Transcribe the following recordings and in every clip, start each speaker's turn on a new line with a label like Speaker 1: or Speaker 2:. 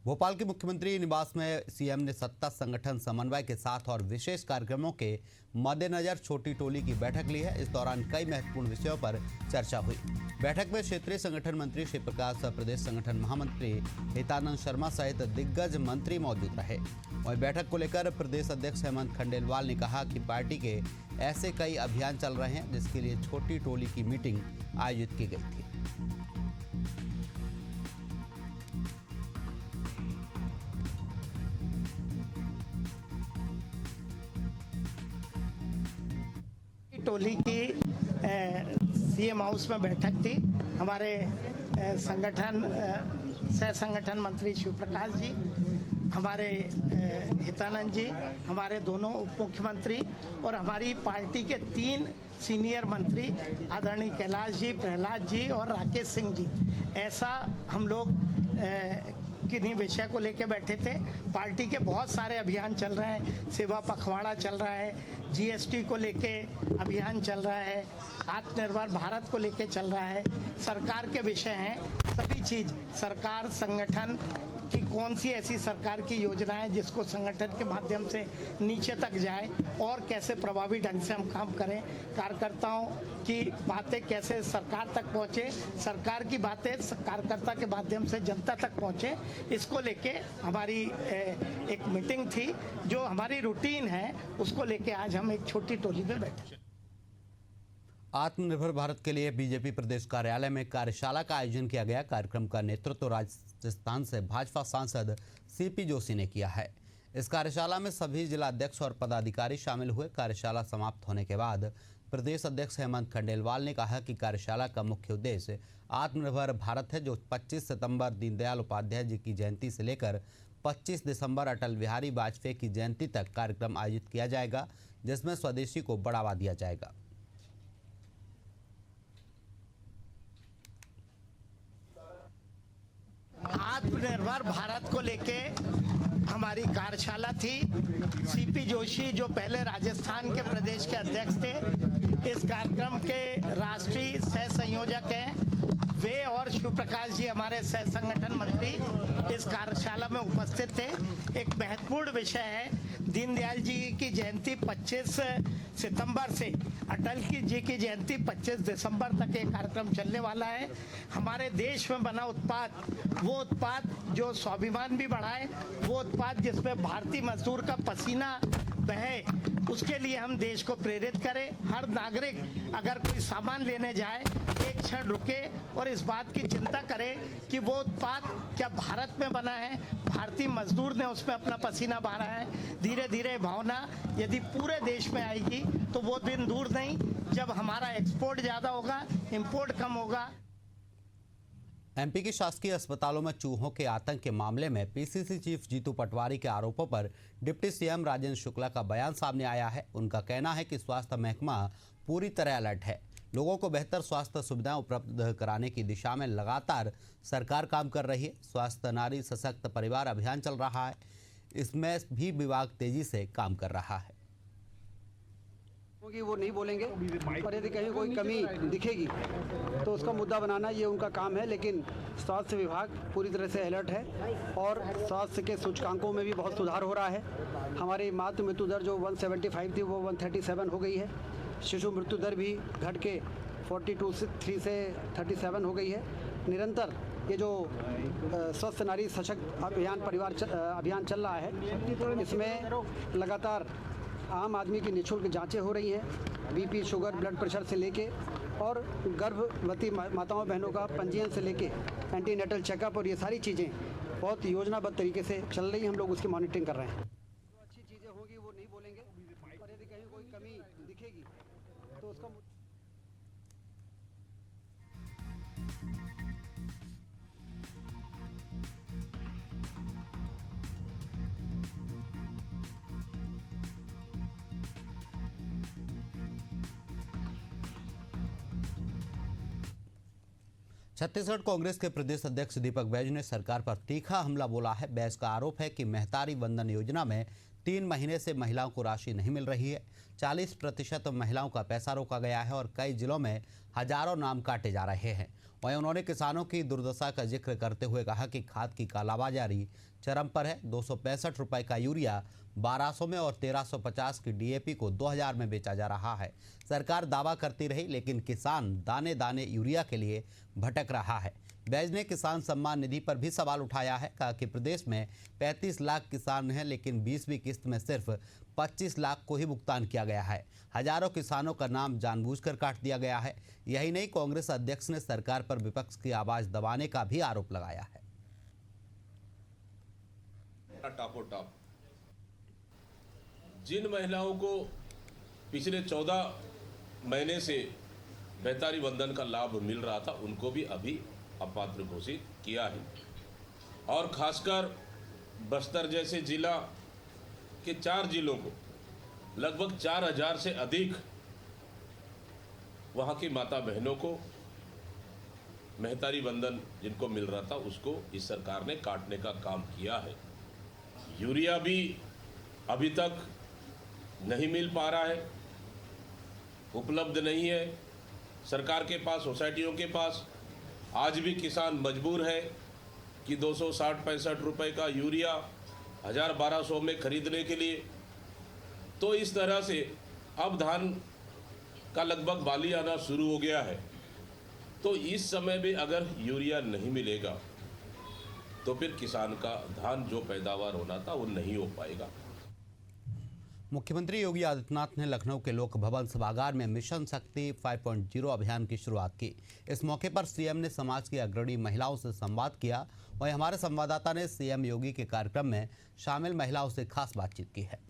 Speaker 1: भोपाल के मुख्यमंत्री निवास में सीएम ने सत्ता संगठन समन्वय के साथ और विशेष कार्यक्रमों के मद्देनजर छोटी टोली की बैठक ली है। इस दौरान कई महत्वपूर्ण विषयों पर चर्चा हुई। बैठक में क्षेत्रीय संगठन मंत्री शिव प्रकाश, प्रदेश संगठन महामंत्री हितानंद शर्मा सहित दिग्गज मंत्री मौजूद रहे। वहीं बैठक को लेकर प्रदेश अध्यक्ष हेमंत खंडेलवाल ने कहा कि पार्टी के ऐसे कई अभियान चल रहे हैं जिसके लिए छोटी टोली की मीटिंग आयोजित की गई थी।
Speaker 2: टोली की सीएम हाउस में बैठक थी। हमारे सह संगठन मंत्री शिव प्रकाश जी, हमारे हितानंद जी, हमारे दोनों उप मुख्यमंत्री और हमारी पार्टी के 3 सीनियर मंत्री आदरणीय कैलाश जी, प्रहलाद जी और राकेश सिंह जी, ऐसा हम लोग किन्हीं विषय को लेकर बैठे थे। पार्टी के बहुत सारे अभियान चल रहे हैं, सेवा पखवाड़ा चल रहा है, जीएसटी को लेके अभियान चल रहा है, आत्मनिर्भर भारत को लेके चल रहा है, सरकार के विषय हैं। सभी चीज़ सरकार संगठन की कौन सी ऐसी सरकार की योजना है जिसको संगठन के माध्यम से नीचे तक जाए और कैसे प्रभावी ढंग से हम काम करें, कार्यकर्ताओं की बातें कैसे सरकार तक पहुंचे, सरकार की बातें कार्यकर्ता के माध्यम से जनता तक पहुंचे, इसको लेके हमारी एक मीटिंग थी। जो हमारी रूटीन है उसको लेके आज हम एक छोटी टोली में बैठे।
Speaker 1: आत्मनिर्भर भारत के लिए बीजेपी प्रदेश कार्यालय में कार्यशाला का आयोजन किया गया। कार्यक्रम का नेतृत्व राजस्थान से भाजपा सांसद सीपी जोशी ने किया है। इस कार्यशाला में सभी जिला अध्यक्ष और पदाधिकारी शामिल हुए। कार्यशाला समाप्त होने के बाद प्रदेश अध्यक्ष हेमंत खंडेलवाल ने कहा कि कार्यशाला का मुख्य उद्देश्य आत्मनिर्भर भारत है, जो 25 सितंबर दीनदयाल उपाध्याय जी की जयंती से लेकर 25 दिसंबर अटल बिहारी वाजपेयी की जयंती तक कार्यक्रम आयोजित किया जाएगा, जिसमें स्वदेशी को बढ़ावा दिया जाएगा।
Speaker 2: आत्मनिर्भर भारत को लेके हमारी कार्यशाला थी। सीपी जोशी जो पहले राजस्थान के प्रदेश के अध्यक्ष थे, इस कार्यक्रम के राष्ट्रीय सह संयोजक हैं वे, और शिव प्रकाश जी हमारे सह संगठन मंत्री इस कार्यशाला में उपस्थित थे। एक महत्वपूर्ण विषय है, दीनदयाल जी की जयंती 25 सितंबर से अटल जी की जयंती 25 दिसंबर तक एक कार्यक्रम चलने वाला है। हमारे देश में बना उत्पाद, वो उत्पाद जो स्वाभिमान भी बढ़ाए, वो उत्पाद जिसमें भारतीय मजदूर का पसीना बहे, उसके लिए हम देश को प्रेरित करें। हर नागरिक अगर कोई सामान लेने जाए एक क्षण रुके और इस बात की चिंता करे कि वो उत्पाद क्या भारत में बना है, भारतीय मजदूर ने उसमें अपना पसीना बहाया है। धीरे धीरे भावना यदि पूरे देश में आएगी तो वो दिन दूर नहीं जब हमारा एक्सपोर्ट ज़्यादा होगा, इंपोर्ट कम होगा।
Speaker 1: एमपी के शासकीय अस्पतालों में चूहों के आतंक के मामले में पीसीसी चीफ जीतू पटवारी के आरोपों पर डिप्टी सीएम राजेंद्र शुक्ला का बयान सामने आया है। उनका कहना है कि स्वास्थ्य महकमा पूरी तरह अलर्ट है। लोगों को बेहतर स्वास्थ्य सुविधाएं उपलब्ध कराने की दिशा में लगातार सरकार काम कर रही है। स्वास्थ्य नारी सशक्त परिवार अभियान चल रहा है, इसमें भी विभाग तेजी से काम कर रहा है।
Speaker 3: वो नहीं बोलेंगे और यदि कहीं कोई कमी दिखेगी तो उसका मुद्दा बनाना ये उनका काम है। लेकिन स्वास्थ्य विभाग पूरी तरह से अलर्ट है और स्वास्थ्य के सूचकांकों में भी बहुत सुधार हो रहा है। हमारी मातृ मृत्यु दर जो 175 थी वो 137 हो गई है। शिशु मृत्यु दर भी घट के 42 से 37 हो गई है। निरंतर ये जो स्वस्थ नारी सशक्त अभियान चल रहा है, इसमें लगातार आम आदमी की निःशुल्क जांचें हो रही हैं, बीपी, शुगर, ब्लड प्रेशर से लेके और गर्भवती माताओं बहनों का पंजीयन से लेके एंटीनेटल चेकअप, और ये सारी चीज़ें बहुत योजनाबद्ध तरीके से चल रही हैं। हम लोग उसकी मॉनिटरिंग कर रहे हैं। जो अच्छी चीज़ें होंगी वो नहीं बोलेंगे और यदि कहीं कोई कमी दिखेगी तो उसका
Speaker 1: छत्तीसगढ़ कांग्रेस के प्रदेश अध्यक्ष दीपक बैज ने सरकार पर तीखा हमला बोला है। बैज का आरोप है कि महतारी वंदन योजना में 3 महीने से महिलाओं को राशि नहीं मिल रही है। 40% महिलाओं का पैसा रोका गया है और कई जिलों में हजारों नाम काटे जा रहे हैं। वहीं उन्होंने किसानों की दुर्दशा का जिक्र करते हुए कहा कि खाद की कालाबाजारी चरम पर है। 265 रुपए का यूरिया 1200 में और 1350 की डीएपी को 2000 में बेचा जा रहा है। सरकार दावा करती रही, लेकिन किसान दाने दाने यूरिया के लिए भटक रहा है। बैज ने किसान सम्मान निधि पर भी सवाल उठाया है। कहा कि प्रदेश में 35 लाख किसान हैं, लेकिन 20वीं किस्त में सिर्फ 25 लाख को ही भुगतान किया गया है। हजारों किसानों का नाम जानबूझकर काट दिया गया है। यही नहीं, कांग्रेस अध्यक्ष ने सरकार पर विपक्ष की आवाज दबाने का भी आरोप लगाया है।
Speaker 4: टापोटाप जिन महिलाओं को पिछले 14 महीने से बेहतारी बंधन का लाभ मिल रहा था, उनको भी अभी अपात्र घोषित किया है। और खासकर बस्तर जैसे जिला के 4 जिलों को लगभग 4000 से अधिक वहां की माता बहनों को मेहतारी बंधन जिनको मिल रहा था, उसको इस सरकार ने काटने का काम किया है। यूरिया भी अभी तक नहीं मिल पा रहा है, उपलब्ध नहीं है सरकार के पास, सोसाइटियों के पास। आज भी किसान मजबूर है कि 260-65 रुपए का यूरिया 1000-1200 में खरीदने के लिए। तो इस तरह से अब धान का लगभग बाली आना शुरू हो गया है। तो इस समय भी अगर यूरिया नहीं मिलेगा तो फिर किसान का धान जो पैदावार होना था वो नहीं हो पाएगा।
Speaker 1: मुख्यमंत्री योगी आदित्यनाथ ने लखनऊ के लोक भवन सभागार में मिशन शक्ति 5.0 अभियान की शुरुआत की। इस मौके पर सीएम ने समाज की अग्रणी महिलाओं से संवाद किया। वहीं हमारे संवाददाता ने सीएम योगी के कार्यक्रम में शामिल महिलाओं से खास बातचीत की है।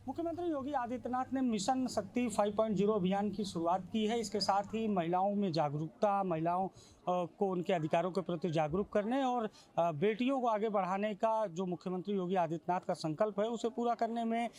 Speaker 5: मुख्यमंत्री योगी आदित्यनाथ ने मिशन शक्ति 5.0 अभियान की शुरुआत की है। इसके साथ ही महिलाओं में जागरूकता, महिलाओं को उनके अधिकारों के प्रति जागरूक करने और बेटियों को आगे बढ़ाने का जो मुख्यमंत्री योगी आदित्यनाथ का संकल्प है, उसे पूरा करने में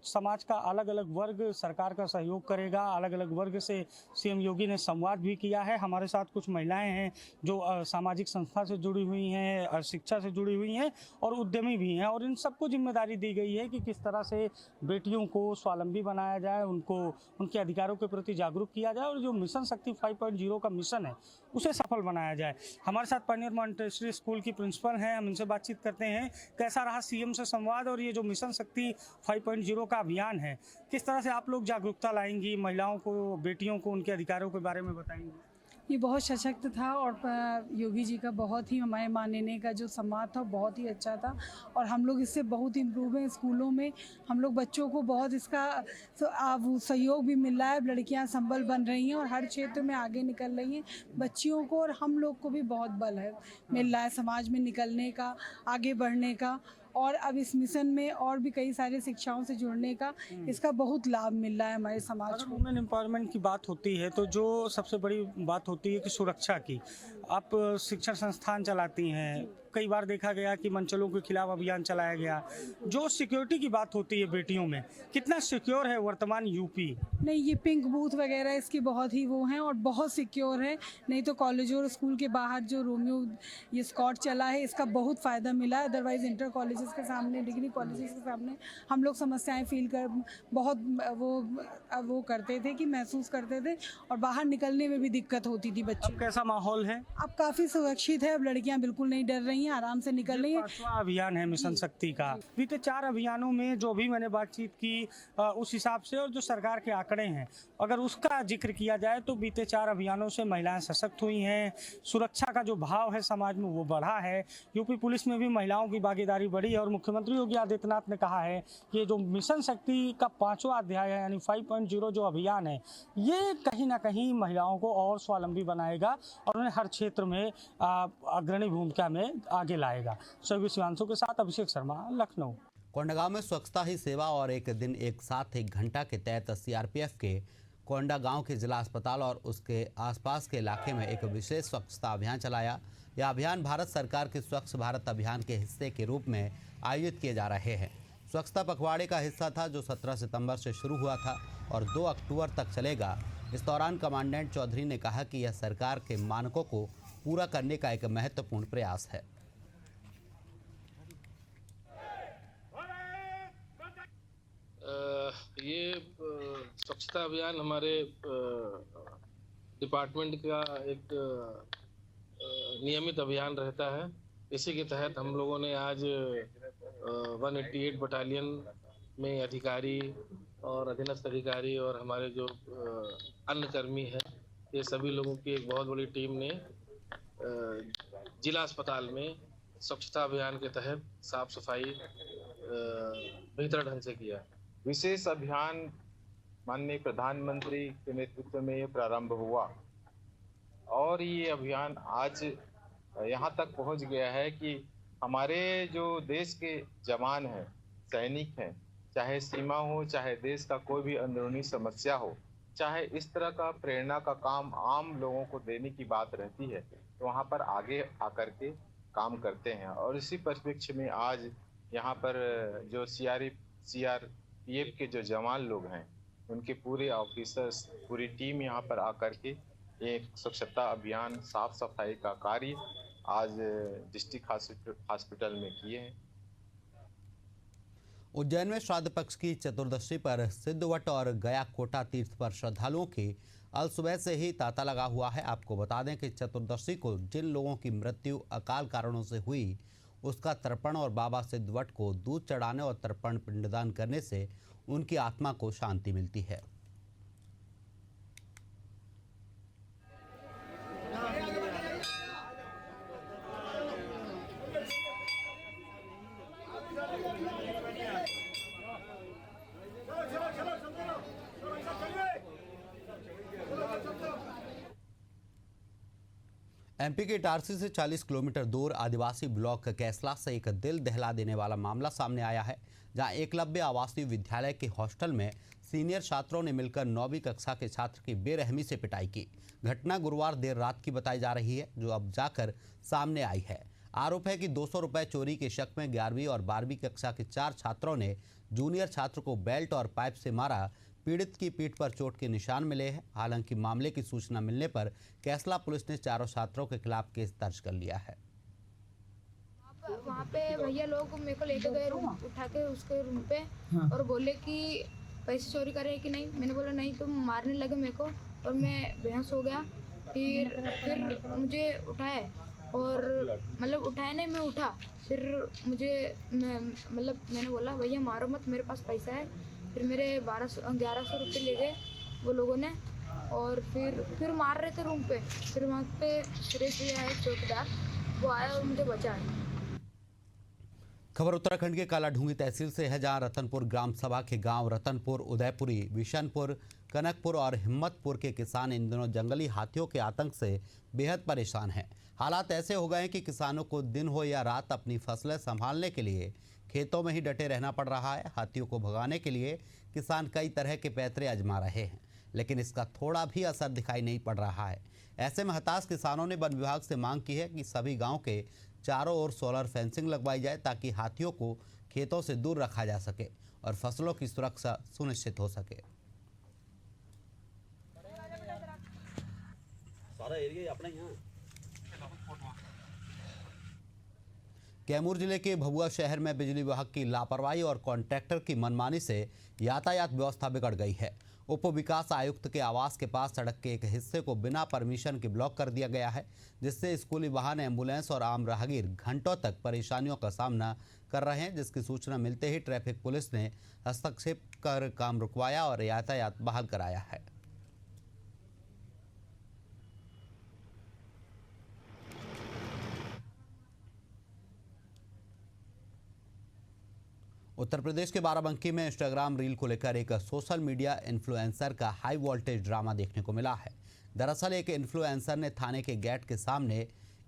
Speaker 5: समाज का अलग अलग वर्ग सरकार का सहयोग करेगा। अलग अलग वर्ग से सीएम योगी ने संवाद भी किया है। हमारे साथ कुछ महिलाएं हैं जो सामाजिक संस्था से जुड़ी हुई हैं, शिक्षा से जुड़ी हुई हैं और उद्यमी भी हैं, और इन सबको जिम्मेदारी दी गई है कि किस तरह से बेटियों को स्वावलंबी बनाया जाए, उनको उनके अधिकारों के प्रति जागरूक किया जाए और जो मिशन शक्ति 5.0 का मिशन है उसे सफल बनाया जाए। हमारे साथ पायनियर मॉन्टेसरी स्कूल की प्रिंसिपल हैं, हम इनसे बातचीत करते हैं। कैसा रहा सीएम से संवाद और ये जो मिशन शक्ति 5.0 का अभियान है, किस तरह से आप लोग जागरूकता लाएंगी, महिलाओं को, बेटियों को उनके अधिकारों के बारे में बताएंगी?
Speaker 6: ये बहुत सशक्त था और योगी जी का बहुत ही हमारे मानने का जो संवाद था बहुत ही अच्छा था और हम लोग इससे बहुत इम्प्रूव हैं। स्कूलों में हम लोग बच्चों को बहुत इसका सहयोग भी मिल रहा है। लड़कियां संबल बन रही हैं और हर क्षेत्र में आगे निकल रही हैं। बच्चियों को और हम लोग को भी बहुत बल है मिल रहा है समाज में निकलने का, आगे बढ़ने का, और अब इस मिशन में और भी कई सारे शिक्षाओं से जुड़ने का इसका बहुत लाभ मिल रहा है हमारे समाज को।
Speaker 5: वुमेन एम्पावरमेंट की बात होती है तो जो सबसे बड़ी बात होती है कि सुरक्षा की। आप शिक्षण संस्थान चलाती हैं, कई बार देखा गया कि मंचलों के खिलाफ अभियान चलाया गया। जो सिक्योरिटी की बात होती है बेटियों में, कितना सिक्योर है वर्तमान यूपी?
Speaker 6: नहीं, ये पिंक बूथ वगैरह इसकी बहुत ही वो हैं और बहुत सिक्योर है। नहीं तो कॉलेज और स्कूल के बाहर जो रोमियो ये स्कॉट चला है, इसका बहुत फ़ायदा मिला है। अदरवाइज़ इंटर कॉलेजेस के सामने, डिग्री कॉलेजेस के सामने हम लोग समस्याएं फील कर बहुत वो करते थे कि महसूस करते थे और बाहर निकलने में भी दिक्कत होती थी बच्चे।
Speaker 5: अब कैसा माहौल है?
Speaker 6: अब काफ़ी सुरक्षित है। अब लड़कियाँ बिल्कुल नहीं डर रही, आराम से निकल रही है।
Speaker 5: 5वां अभियान है मिशन शक्ति का। बीते 4 अभियानों में जो भी मैंने बातचीत की उस हिसाब से और जो सरकार के आंकड़े हैं, अगर उसका जिक्र किया जाए तो बीते 4 अभियानों से महिलाएं सशक्त हुई हैं। सुरक्षा का जो भाव है समाज में वो बढ़ा है। यूपी पुलिस में भी महिलाओं की भागीदारी बढ़ी है और मुख्यमंत्री योगी आदित्यनाथ ने कहा है कि जो मिशन शक्ति का 5वां अध्याय है यानी 5.0 जो अभियान है, ये कहीं ना कहीं महिलाओं को और स्वावलंबी बनाएगा और उन्हें हर क्षेत्र में अग्रणी भूमिका में आगे लाएगा। सहयोगी शिवांशु के साथ अभिषेक शर्मा, लखनऊ।
Speaker 1: कोंडागांव में स्वच्छता ही सेवा और एक दिन एक साथ एक घंटा के तहत सीआरपीएफ के कोंडागांव के जिला अस्पताल और उसके आसपास के इलाके में एक विशेष स्वच्छता अभियान चलाया। यह अभियान भारत सरकार के स्वच्छ भारत अभियान के हिस्से के रूप में आयोजित किए जा रहे हैं। स्वच्छता पखवाड़े का हिस्सा था जो 17 सितंबर से शुरू हुआ था और 2 अक्टूबर तक चलेगा। इस दौरान कमांडेंट चौधरी ने कहा कि यह सरकार के मानकों को पूरा करने का एक महत्वपूर्ण प्रयास है।
Speaker 7: ये स्वच्छता अभियान हमारे डिपार्टमेंट का एक नियमित अभियान रहता है। इसी के तहत हम लोगों ने आज 188 बटालियन में अधिकारी और अधीनस्थ अधिकारी और हमारे जो अन्य कर्मी हैं, ये सभी लोगों की एक बहुत बड़ी टीम ने जिला अस्पताल में स्वच्छता अभियान के तहत साफ सफाई बेहतर ढंग से किया।
Speaker 8: विशेष अभियान माननीय प्रधानमंत्री के नेतृत्व में ये प्रारंभ हुआ और ये अभियान आज यहाँ तक पहुँच गया है कि हमारे जो देश के जवान हैं, सैनिक हैं, चाहे सीमा हो, चाहे देश का कोई भी अंदरूनी समस्या हो, चाहे इस तरह का प्रेरणा का काम आम लोगों को देने की बात रहती है, तो वहाँ पर आगे आकर के काम करते हैं। और इसी परिप्रेक्ष्य में आज यहाँ पर जो सीआरपीएफ के जो जवान लोग हैं, उनके पूरे ऑफिसर्स, पूरी टीम यहाँ पर आकर के एक स्वच्छता अभियान, साफ सफाई का कार्य आज डिस्ट्रिक्ट हॉस्पिटल में किए हैं।
Speaker 1: उज्जैन में श्राद्ध पक्ष की चतुर्दशी पर सिद्धवट और गया कोटा तीर्थ पर श्रद्धालुओं की अल सुबह से ही तांता लगा हुआ है। आपको बता दें कि चतुर्दशी को जिन लोगों की मृत्यु अकाल कारणों से हुई, उसका तर्पण और बाबा सिद्धवट को दूध चढ़ाने और तर्पण पिंडदान करने से उनकी आत्मा को शांति मिलती है। एमपी के इटारसी से 40 किलोमीटर दूर आदिवासी ब्लॉक कैसला से एक दिल दहला देने वाला मामला सामने आया है, जहां एकलव्य आवासीय विद्यालय के हॉस्टल में सीनियर छात्रों ने मिलकर 9वीं कक्षा के छात्र की बेरहमी से पिटाई की। घटना गुरुवार देर रात की बताई जा रही है, जो अब जाकर सामने आई है। आरोप है कि 200 रुपये चोरी के शक में 11वीं और 12वीं कक्षा के 4 छात्रों ने जूनियर छात्र को बेल्ट और पाइप से मारा। पीड़ित की पीठ पर चोट के निशान मिले हैं। हालांकि मामले की सूचना मिलने पर कैसला पुलिस ने चारों छात्रों के खिलाफ केस दर्ज कर लिया है।
Speaker 9: वहाँ पे भैया लोग मेरे को लेके गए रूम, उठा के उसके रूम पे और बोले कि पैसे चोरी करे कि नहीं। मैंने बोला नहीं, तो मारने लगे मेरे को और मैं बेहोश हो गया। फिर मुझे उठाए और मतलब उठाया नहीं, मैं उठा। फिर मैंने बोला भैया मारो मत, मेरे पास पैसा है। फिर मेरे 1100 रुपये ले गए वो लोगों ने और फिर मार रहे थे रूम पे। फिर वहाँ पे सुरेश भैया है चौकीदार, वो आया और मुझे बचाया।
Speaker 1: खबर उत्तराखंड के कालाढूंगी तहसील से है, जहां रतनपुर ग्राम सभा के गांव रतनपुर, उदयपुरी, बिशनपुर, कनकपुर और हिम्मतपुर के किसान इन दिनों जंगली हाथियों के आतंक से बेहद परेशान हैं। हालात ऐसे हो गए हैं कि किसानों को दिन हो या रात अपनी फसलें संभालने के लिए खेतों में ही डटे रहना पड़ रहा है। हाथियों को भगाने के लिए किसान कई तरह के पैतरे आजमा रहे हैं, लेकिन इसका थोड़ा भी असर दिखाई नहीं पड़ रहा है। ऐसे में हताश किसानों ने वन विभाग से मांग की है कि सभी गांव के चारों ओर सोलर फेंसिंग लगवाई जाए, ताकि हाथियों को खेतों से दूर रखा जा सके और फसलों की सुरक्षा सुनिश्चित हो सके। सारा एरिया अपना यहाँ। कैमूर जिले के भभुआ शहर में बिजली विभाग की लापरवाही और कॉन्ट्रैक्टर की मनमानी से यातायात व्यवस्था बिगड़ गई है। उप विकास आयुक्त के आवास के पास सड़क के एक हिस्से को बिना परमिशन के ब्लॉक कर दिया गया है, जिससे स्कूली वाहन, एम्बुलेंस और आम राहगीर घंटों तक परेशानियों का सामना कर रहे हैं। जिसकी सूचना मिलते ही ट्रैफिक पुलिस ने हस्तक्षेप कर काम रुकवाया और यातायात बहाल कराया है। उत्तर प्रदेश के बाराबंकी में इंस्टाग्राम रील को लेकर एक सोशल मीडिया इन्फ्लुएंसर का हाई वोल्टेज ड्रामा देखने को मिला है। दरअसल एक इन्फ्लुएंसर ने थाने के गेट के सामने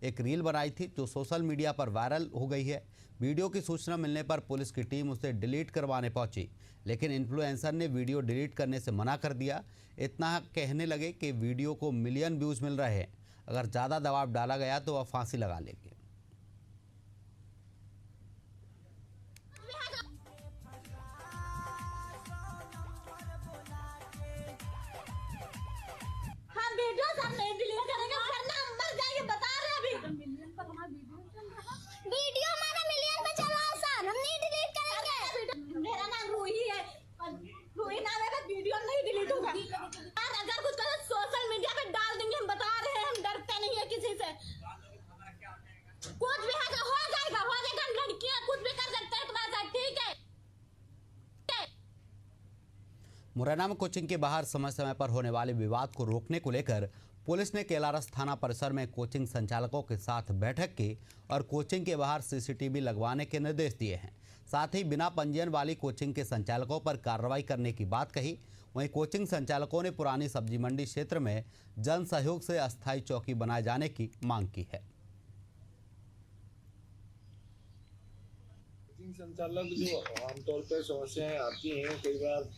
Speaker 1: एक रील बनाई थी, जो सोशल मीडिया पर वायरल हो गई है। वीडियो की सूचना मिलने पर पुलिस की टीम उसे डिलीट करवाने पहुंची, लेकिन इन्फ्लुएंसर ने वीडियो डिलीट करने से मना कर दिया। इतना कहने लगे कि वीडियो को मिलियन व्यूज़ मिल रहे हैं, अगर ज़्यादा दबाव डाला गया तो वह फांसी लगा लेंगे।
Speaker 10: वीडियो हमारा मिलियन पे चला सर, हम नहीं डिलीट करेंगे। मेरा नाम रूही है, रूही
Speaker 1: मुरैना में कोचिंग के बाहर समय समय पर होने वाले विवाद को रोकने को लेकर पुलिस ने केलारस थाना परिसर में कोचिंग संचालकों के साथ बैठक की और कोचिंग के बाहर सीसीटीवी लगवाने के निर्देश दिए हैं। साथ ही बिना पंजीयन वाली कोचिंग के संचालकों पर कार्रवाई करने की बात कही। वहीं कोचिंग संचालकों ने पुरानी सब्जी मंडी क्षेत्र में जन सहयोग से अस्थायी चौकी बनाए जाने की मांग की है।
Speaker 10: कोचिंग संचालक जो आमतौर पर समस्याएं आती हैं, कई बार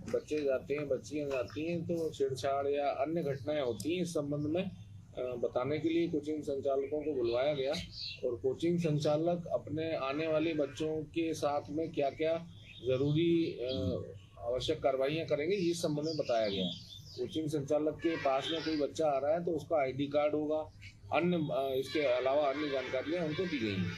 Speaker 10: बच्चे जाते हैं, बच्चियां जाती हैं तो छेड़छाड़ या अन्य घटनाएं होती हैं। इस संबंध में बताने के लिए कोचिंग संचालकों को बुलवाया गया और कोचिंग संचालक अपने आने वाले बच्चों के साथ में क्या क्या जरूरी आवश्यक कार्रवाइयां करेंगे, इस संबंध में बताया गया। कोचिंग संचालक के पास में कोई बच्चा आ रहा है तो उसका आईडी कार्ड होगा, अन्य इसके अलावा अन्य जानकारियां उनको दी गई हैं।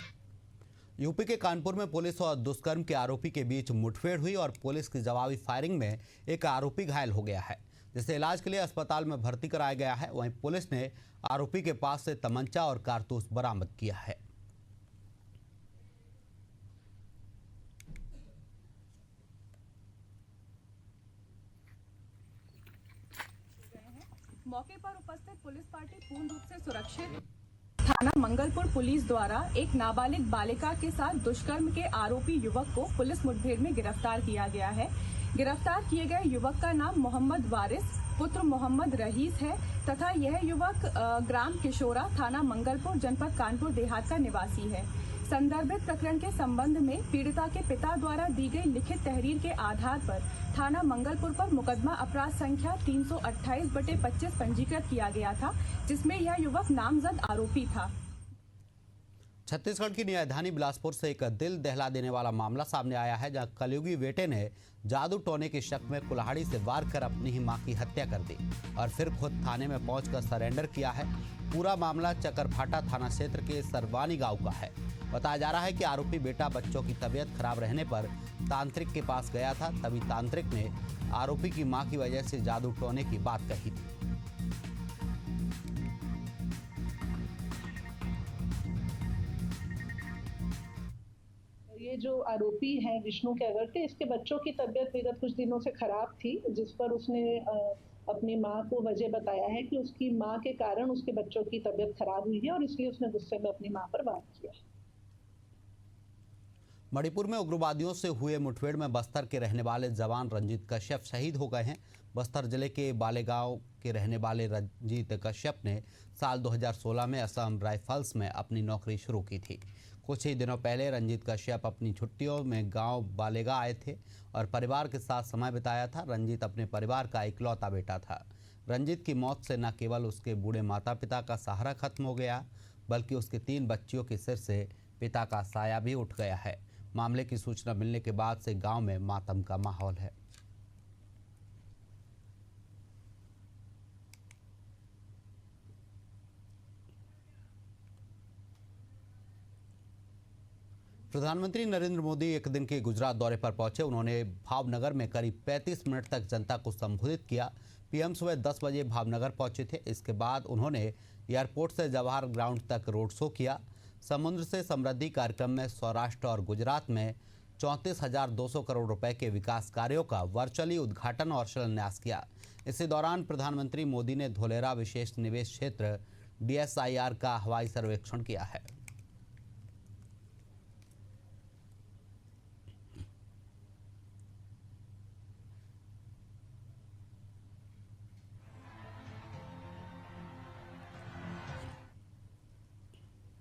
Speaker 1: यूपी के कानपुर में पुलिस और दुष्कर्म के आरोपी के बीच मुठभेड़ हुई और पुलिस की जवाबी फायरिंग में एक आरोपी घायल हो गया है, जिसे इलाज के लिए अस्पताल में भर्ती कराया गया है। वहीं पुलिस ने आरोपी के पास से तमंचा और कारतूस बरामद किया है।
Speaker 11: मौके पर उपस्थित पुलिस पार्टी पूर्ण रूप से सुरक्षित। थाना मंगलपुर पुलिस द्वारा एक नाबालिग बालिका के साथ दुष्कर्म के आरोपी युवक को पुलिस मुठभेड़ में गिरफ्तार किया गया है। गिरफ्तार किए गए युवक का नाम मोहम्मद वारिस पुत्र मोहम्मद रईस है तथा यह युवक ग्राम किशोरा, थाना मंगलपुर, जनपद कानपुर देहात का निवासी है। संदर्भित प्रकरण के संबंध में पीड़िता के पिता द्वारा दी गई लिखित तहरीर के आधार पर थाना मंगलपुर पर मुकदमा अपराध संख्या 328/25 पंजीकृत किया गया था, जिसमें यह युवक नामजद आरोपी था।
Speaker 1: छत्तीसगढ़ की राजधानी बिलासपुर से एक दिल दहला देने वाला मामला सामने आया है, जहां कलयुगी बेटे ने जादू टोने के शक में कुल्हाड़ी से वार कर अपनी ही मां की हत्या कर दी और फिर खुद थाने में पहुंचकर सरेंडर किया है। पूरा मामला चकरभाटा थाना क्षेत्र के सरवानी गांव का है। बताया जा रहा है कि आरोपी बेटा बच्चों की तबीयत खराब रहने पर तांत्रिक के पास गया था, तभी तांत्रिक ने आरोपी की मां की वजह से जादू टोने की बात कही थी।
Speaker 12: ये जो आरोपी हैं विष्णु के अगरते, इसके बच्चों की तबीयत विगत कुछ दिनों से खराब थी, जिस पर उसने अपनी मां को वजह बताया है कि उसकी मां के कारण उसके बच्चों की तबीयत खराब हुई है और इसलिए उसने गुस्से में अपनी मां पर वार किया।
Speaker 1: मणिपुर में उग्रवादियों से हुए मुठभेड़ में बस्तर के रहने वाले जवान रंजीत कश्यप शहीद हो गए हैं। बस्तर जिले के बालेगांव के रहने वाले रंजीत कश्यप ने साल 2016 में असम राइफल्स में अपनी नौकरी शुरू की थी। कुछ ही दिनों पहले रंजीत कश्यप अपनी छुट्टियों में गांव बालेगा आए थे और परिवार के साथ समय बिताया था। रंजीत अपने परिवार का इकलौता बेटा था। रंजीत की मौत से न केवल उसके बूढ़े माता पिता का सहारा खत्म हो गया, बल्कि उसके 3 बच्चियों के सिर से पिता का साया भी उठ गया है। मामले की सूचना मिलने के बाद से गांव में मातम का माहौल है। प्रधानमंत्री नरेंद्र मोदी एक दिन के गुजरात दौरे पर पहुंचे। उन्होंने भावनगर में करीब 35 मिनट तक जनता को संबोधित किया। पीएम सुबह 10 बजे भावनगर पहुंचे थे। इसके बाद उन्होंने एयरपोर्ट से जवाहर ग्राउंड तक रोड शो किया। समुद्र से समृद्धि कार्यक्रम में सौराष्ट्र और गुजरात में 34,200 करोड़ रुपए के विकास कार्यों का वर्चुअली उद्घाटन और शिलान्यास किया। इसी दौरान प्रधानमंत्री मोदी ने धोलेरा विशेष निवेश क्षेत्र DSIR का हवाई सर्वेक्षण किया है।